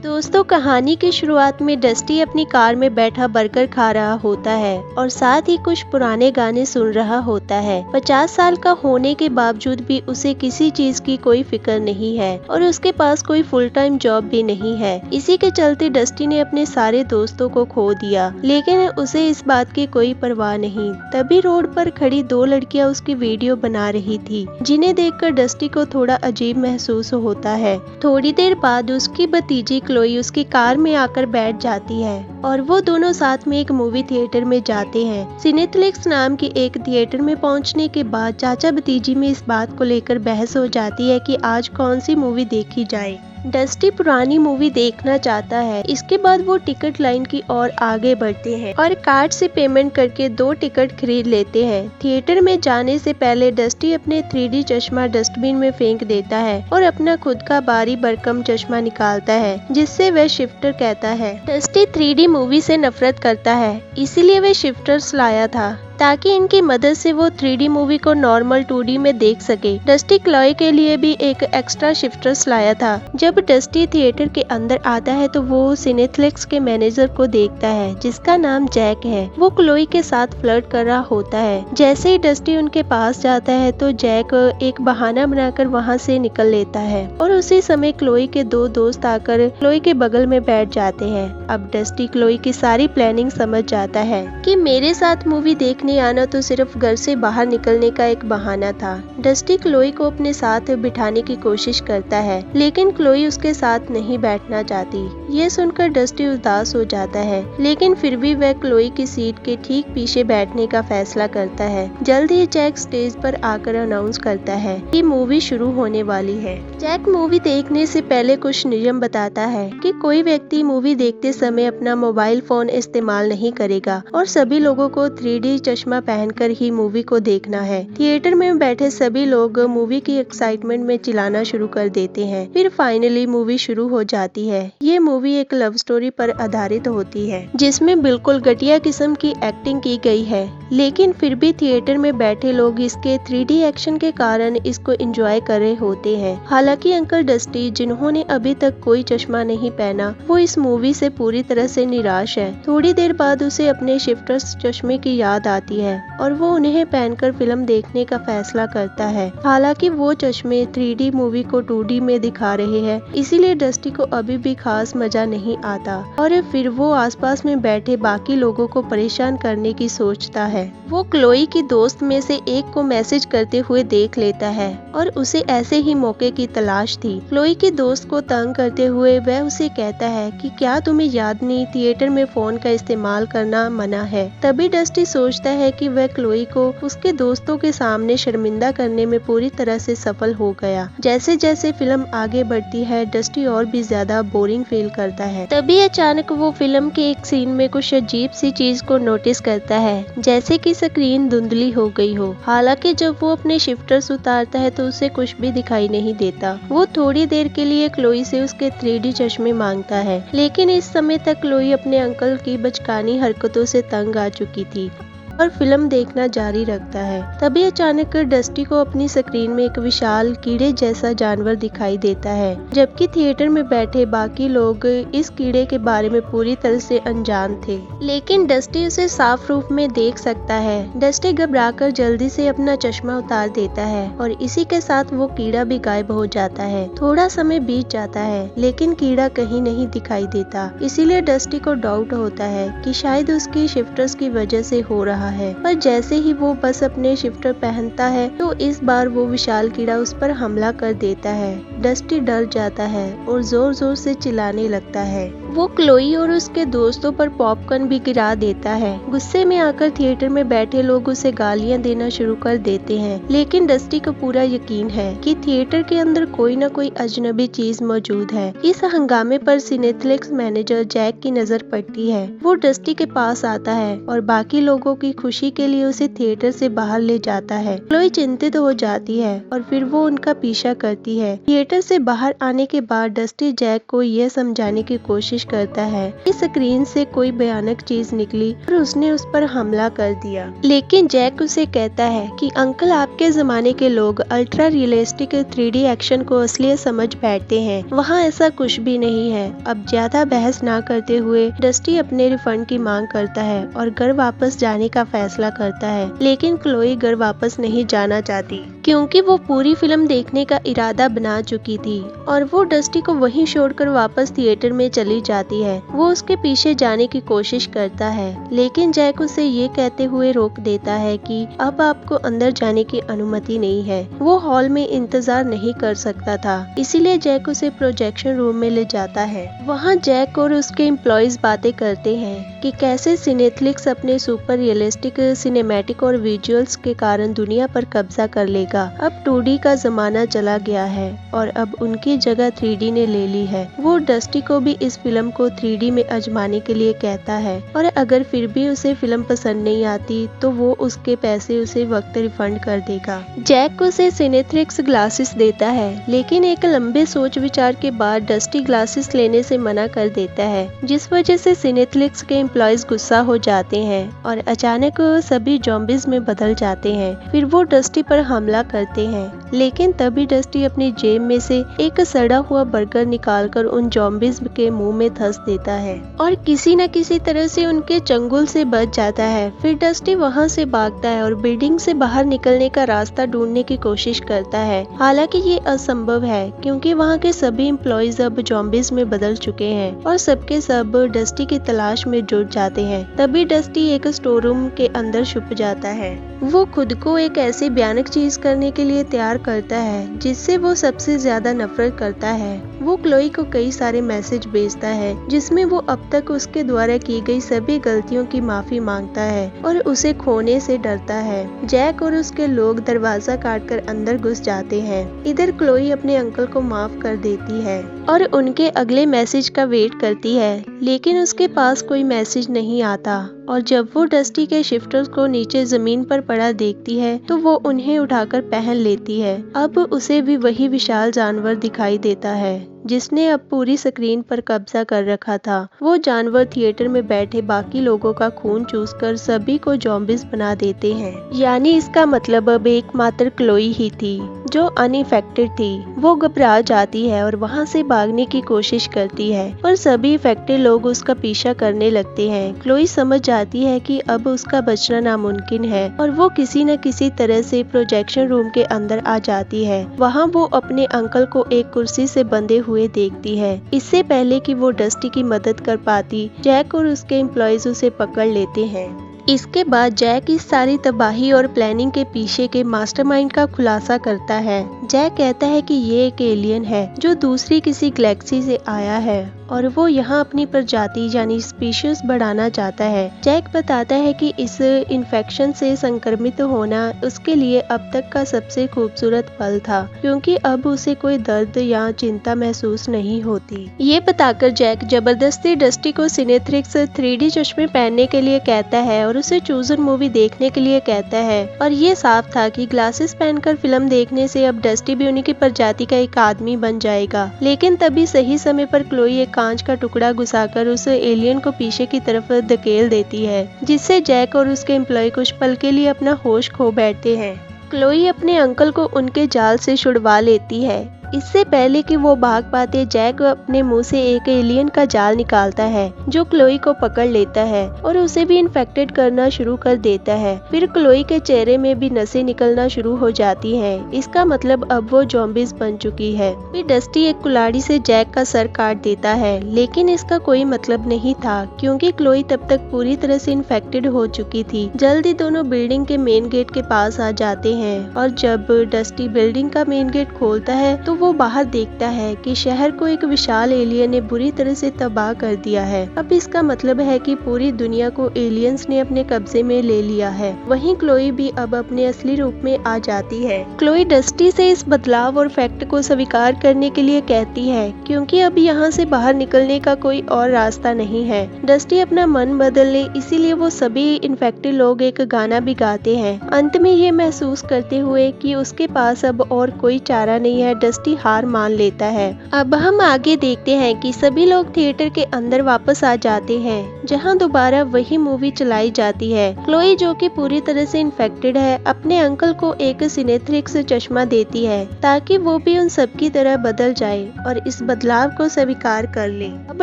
दोस्तों, कहानी की शुरुआत में डस्टी अपनी कार में बैठा बर्गर खा रहा होता है और साथ ही कुछ पुराने गाने सुन रहा होता है। 50 साल का होने के बावजूद भी उसे किसी चीज की कोई फिक्र नहीं है और उसके पास कोई फुल टाइम जॉब भी नहीं है। इसी के चलते डस्टी ने अपने सारे दोस्तों को खो दिया, लेकिन उसे इस बात की कोई परवाह नहीं। तभी रोड पर खड़ी दो लड़कियां उसकी वीडियो बना रही थी, जिन्हें देखकर डस्टी को थोड़ा अजीब महसूस होता है। थोड़ी देर बाद उसकी भतीजी क्लोई उसकी कार में आकर बैठ जाती है और वो दोनों साथ में एक मूवी थिएटर में जाते हैं। सिनेप्लेक्स नाम के एक थिएटर में पहुंचने के बाद चाचा भतीजी में इस बात को लेकर बहस हो जाती है कि आज कौन सी मूवी देखी जाए। डस्टी पुरानी मूवी देखना चाहता है। इसके बाद वो टिकट लाइन की ओर आगे बढ़ते हैं और कार्ड से पेमेंट करके 2 टिकट खरीद लेते हैं। थिएटर में जाने से पहले डस्टी अपने 3D चश्मा डस्टबिन में फेंक देता है और अपना खुद का भारी भरकम चश्मा निकालता है, जिससे वह शिफ्टर कहता है। डस्टी 3D मूवी से नफरत करता है, इसीलिए वह शिफ्टर्स लाया था ताकि इनकी मदद से वो 3D मूवी को नॉर्मल 2D में देख सके। डस्टी क्लॉय के लिए भी एक एक्स्ट्रा शिफ्टर्स लाया था। जब डस्टी थिएटर के अंदर आता है तो वो सिनेप्लेक्स के मैनेजर को देखता है, जिसका नाम जैक है। वो क्लोई के साथ फ्लर्ट कर रहा होता है। जैसे ही डस्टी उनके पास जाता है तो जैक एक बहाना बनाकर वहाँ से निकल लेता है और उसी समय क्लोई के 2 दोस्त आकर क्लोई के बगल में बैठ जाते हैं। अब डस्टी क्लोई की सारी प्लानिंग समझ जाता है कि मेरे साथ मूवी देखने आना तो सिर्फ घर से बाहर निकलने का एक बहाना था। डस्टी क्लोई को अपने साथ बिठाने की कोशिश करता है, लेकिन क्लोई उसके साथ नहीं बैठना चाहती। ये सुनकर डस्टी उदास हो जाता है, लेकिन फिर भी वह क्लोई की सीट के ठीक पीछे बैठने का फैसला करता है। जल्द ही जैक स्टेज पर आकर अनाउंस करता है कि मूवी शुरू होने वाली है। जैक मूवी देखने से पहले कुछ नियम बताता है कि कोई व्यक्ति मूवी देखते समय अपना मोबाइल फोन इस्तेमाल नहीं करेगा और सभी लोगों को 3D चश्मा पहनकर ही मूवी को देखना है। थिएटर में बैठे सभी लोग मूवी की एक्साइटमेंट में चिल्लाना शुरू कर देते हैं। फिर फाइनली मूवी शुरू हो जाती है। ये मूवी एक लव स्टोरी पर आधारित होती है, जिसमें बिल्कुल घटिया किस्म की एक्टिंग की गई है, लेकिन फिर भी थिएटर में बैठे लोग इसके 3D एक्शन के कारण इसको एंजॉय कर रहे होते हैं। हालांकि अंकल डस्टी, जिन्होंने अभी तक कोई चश्मा नहीं पहना, वो इस मूवी से पूरी तरह से निराश है। थोड़ी देर बाद उसे अपने शिफ्टर्स चश्मे की याद आती है और वो उन्हें पहनकर फिल्म देखने का फैसला करता है। हालांकि वो चश्मे 3D मूवी को 2D में दिखा रहे हैं, इसीलिए डस्टी को अभी भी खास मजा नहीं आता और फिर वो आसपास में बैठे बाकी लोगों को परेशान करने की सोचता है। वो क्लोई की दोस्त में से एक को मैसेज करते हुए देख लेता है और उसे ऐसे ही मौके की तलाश थी। क्लोई की दोस्त को तंग करते हुए वह उसे कहता है कि क्या तुम्हें याद नहीं, थिएटर में फोन का इस्तेमाल करना मना है। तभी डस्टी सोचता है कि वह क्लोई को उसके दोस्तों के सामने शर्मिंदा करने में पूरी तरह से सफल हो गया। जैसे जैसे फिल्म आगे बढ़ती है, डस्टी और भी ज्यादा बोरिंग फील करता है। तभी अचानक वो फिल्म के एक सीन में कुछ अजीब सी चीज को नोटिस करता है, जैसे कि स्क्रीन धुंधली हो गई हो। हालांकि जब वो अपने शिफ्टर्स उतारता है तो उसे कुछ भी दिखाई नहीं देता। वो थोड़ी देर के लिए क्लोई से उसके 3D चश्मे मांगता है, लेकिन इस समय तक क्लोई अपने अंकल की बचकानी हरकतों से तंग आ चुकी थी और फिल्म देखना जारी रखता है। तभी अचानक डस्टी को अपनी स्क्रीन में एक विशाल कीड़े जैसा जानवर दिखाई देता है, जबकि थिएटर में बैठे बाकी लोग इस कीड़े के बारे में पूरी तरह से अनजान थे। लेकिन डस्टी उसे साफ रूप में देख सकता है। डस्टी घबराकर जल्दी से अपना चश्मा उतार देता है और इसी के साथ वो कीड़ा भी गायब हो जाता है। थोड़ा समय बीत जाता है, लेकिन कीड़ा कहीं नहीं दिखाई देता। इसीलिए डस्टी को डाउट होता है कि शायद उसकी शिफ्टर्स की वजह से हो रहा है। पर जैसे ही वो बस अपने शिफ्टर पहनता है तो इस बार वो विशाल कीड़ा उस पर हमला कर देता है। डस्टी डर जाता है और जोर जोर से चिल्लाने लगता है। वो क्लोई और उसके दोस्तों पर पॉपकॉर्न भी गिरा देता है। गुस्से में आकर थिएटर में बैठे लोग उसे गालियां देना शुरू कर देते हैं, लेकिन डस्टी को पूरा यकीन है कि थिएटर के अंदर कोई न कोई अजनबी चीज मौजूद है। इस हंगामे पर सिनेप्लेक्स मैनेजर जैक की नजर पड़ती है। वो डस्टी के पास आता है और बाकी लोगों की खुशी के लिए उसे थिएटर से बाहर ले जाता है। क्लोई चिंतित हो जाती है और फिर वो उनका पीछा करती है। थिएटर से बाहर आने के बाद डस्टी जैक को यह समझाने की कोशिश कोशिश करता है कि स्क्रीन से कोई भयानक चीज निकली और उसने उस पर हमला कर दिया। लेकिन जैक उसे कहता है कि अंकल, आपके जमाने के लोग अल्ट्रा रियलिस्टिक 3D एक्शन को असलियत समझ बैठते हैं, वहाँ ऐसा कुछ भी नहीं है। अब ज्यादा बहस ना करते हुए डस्टी अपने रिफंड की मांग करता है और घर वापस जाने का फैसला करता है। लेकिन क्लोई घर वापस नहीं जाना चाहती क्योंकि वो पूरी फिल्म देखने का इरादा बना चुकी थी और वो डस्टी को वहीं छोड़कर वापस थिएटर में चली जाती है। वो उसके पीछे जाने की कोशिश करता है लेकिन जैक उसे ये कहते हुए रोक देता है कि अब आपको अंदर जाने की अनुमति नहीं है। वो हॉल में इंतजार नहीं कर सकता था, इसीलिए जैक उसे प्रोजेक्शन रूम में ले जाता है। वहाँ जैक और उसके एम्प्लॉयज बातें करते हैं कि कैसे सिनेफ्लिक्स अपने सुपर रियलिस्टिक सिनेमैटिक और विजुअल्स के कारण दुनिया पर कब्जा कर लेगा। अब 2D का जमाना चला गया है और अब उनकी जगह 3D ने ले ली है। वो डस्टी को भी इस फिल्म को 3D में आजमाने के लिए कहता है और अगर फिर भी उसे फिल्म पसंद नहीं आती तो वो उसके पैसे उसे वक्त रिफंड कर देगा। जैक उसे सिनेफ्लिक्स ग्लासेस देता है लेकिन एक लंबे सोच विचार के बाद डस्टी ग्लासेस लेने से मना कर देता है, जिस वजह से सिनेफ्लिक्स के एम्प्लॉयज गुस्सा हो जाते हैं और अचानक सभी ज़ॉम्बीज में बदल जाते हैं। फिर वो डस्टी पर हमला करते हैं लेकिन तभी डस्टी अपनी जेब में से एक सड़ा हुआ बर्गर निकालकर उन ज़ॉम्बीज के मुंह में धंस देता है और किसी न किसी तरह से उनके चंगुल से बच जाता है। फिर डस्टी वहां से भागता है और बिल्डिंग से बाहर निकलने का रास्ता ढूंढने की कोशिश करता है। हालांकि ये असंभव है क्योंकि वहां के सभी एम्प्लॉयज अब ज़ॉम्बीज में बदल चुके हैं और सबके सब डस्टी की तलाश में जुट जाते हैं। तभी डस्टी एक स्टोर रूम के अंदर छुप जाता है। वो खुद को एक ऐसी भयानक चीज करने के लिए तैयार करता है जिससे वो सबसे ज्यादा नफरत करता है। वो क्लोई को कई सारे मैसेज भेजता है जिसमें वो अब तक उसके द्वारा की गई सभी गलतियों की माफी मांगता है और उसे खोने से डरता है। जैक और उसके लोग दरवाजा काटकर अंदर घुस जाते हैं। इधर क्लोई अपने अंकल को माफ कर देती है और उनके अगले मैसेज का वेट करती है लेकिन उसके पास कोई मैसेज नहीं आता और जब वो डस्टी के शिफ्टर्स को नीचे जमीन पर पड़ा देखती है तो वो उन्हें उठाकर पहन लेती है। अब उसे भी वही विशाल जानवर दिखाई देता है जिसने अब पूरी स्क्रीन पर कब्जा कर रखा था। वो जानवर थिएटर में बैठे बाकी लोगों का खून चूसकर सभी को ज़ॉम्बीज बना देते हैं। यानी इसका मतलब अब एकमात्र क्लोई ही थी जो अनइफेक्टेड थी। वो घबरा जाती है और वहां से भागने की कोशिश करती है पर सभी इफेक्टेड लोग उसका पीछा करने लगते हैं। क्लोई समझ जाती है कि अब उसका बचना नामुमकिन है और वो किसी न किसी तरह से प्रोजेक्शन रूम के अंदर आ जाती है। वहाँ वो अपने अंकल को एक कुर्सी से बंधे हुए देखती है। इससे पहले कि वो डस्टी की मदद कर पाती, जैक और उसके एम्प्लॉयज उसे पकड़ लेते हैं। इसके बाद जैक इस सारी तबाही और प्लानिंग के पीछे के मास्टरमाइंड का खुलासा करता है। जैक कहता है कि ये एक एलियन है जो दूसरी किसी गैलेक्सी से आया है और वो यहाँ अपनी प्रजाति यानी स्पीशीज बढ़ाना चाहता है। जैक बताता है कि इस इन्फेक्शन से संक्रमित होना उसके लिए अब तक का सबसे खूबसूरत पल था क्योंकि अब उसे कोई दर्द या चिंता महसूस नहीं होती। ये बताकर जैक जबरदस्ती डस्टी को सिनेफ्लिक्स 3D चश्मे पहनने के लिए कहता है और उसे चूजन मूवी देखने के लिए कहता है और ये साफ था कि ग्लासेस पहनकर फिल्म देखने से अब डस्टी भी उन्हीं की प्रजाति का एक आदमी बन जाएगा। लेकिन तभी सही समय पर क्लोई एक कांच का टुकड़ा घुसाकर उस एलियन को पीछे की तरफ धकेल देती है जिससे जैक और उसके एम्प्लॉय कुछ पल के लिए अपना होश खो बैठते हैं। क्लोई अपने अंकल को उनके जाल से छुड़वा लेती है। इससे पहले कि वो भाग पाते, जैक अपने मुंह से एक एलियन का जाल निकालता है जो क्लोई को पकड़ लेता है और उसे भी इन्फेक्टेड करना शुरू कर देता है। फिर क्लोई के चेहरे में भी नसें निकलना शुरू हो जाती हैं। इसका मतलब अब वो ज़ॉम्बीज बन चुकी है। फिर डस्टी एक कुल्हाड़ी से जैक का सर काट देता है लेकिन इसका कोई मतलब नहीं था क्योंकि क्लोई तब तक पूरी तरह से इन्फेक्टेड हो चुकी थी। जल्दी दोनों बिल्डिंग के मेन गेट के पास आ जाते हैं और जब डस्टी बिल्डिंग का मेन गेट खोलता है तो वो बाहर देखता है कि शहर को एक विशाल एलियन ने बुरी तरह से तबाह कर दिया है। अब इसका मतलब है कि पूरी दुनिया को एलियंस ने अपने कब्जे में ले लिया है। वहीं क्लोई भी अब अपने असली रूप में आ जाती है। क्लोई डस्टी से इस बदलाव और फैक्ट को स्वीकार करने के लिए कहती है क्योंकि अब यहाँ से बाहर निकलने का कोई और रास्ता नहीं है। डस्टी अपना मन बदल ले इसीलिए वो सभी इन्फेक्टेड लोग एक गाना भी गाते हैं। अंत में ये महसूस करते हुए कि उसके पास अब और कोई चारा नहीं है, डस्टी ही हार मान लेता है। अब हम आगे देखते हैं कि सभी लोग थिएटर के अंदर वापस आ जाते हैं, जहां दोबारा वही मूवी चलाई जाती है। क्लोई, जो कि पूरी तरह से इन्फेक्टेड है, अपने अंकल को एक सिनेथ्रिक्स चश्मा देती है ताकि वो भी उन सबकी तरह बदल जाए और इस बदलाव को स्वीकार कर ले। अब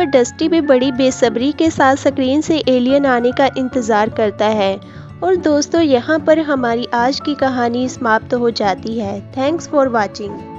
डस्टी भी बड़ी बेसब्री के साथ स्क्रीन से एलियन आने का इंतजार करता है। और दोस्तों, यहाँ पर हमारी आज की कहानी समाप्त हो जाती है। Thanks for watching.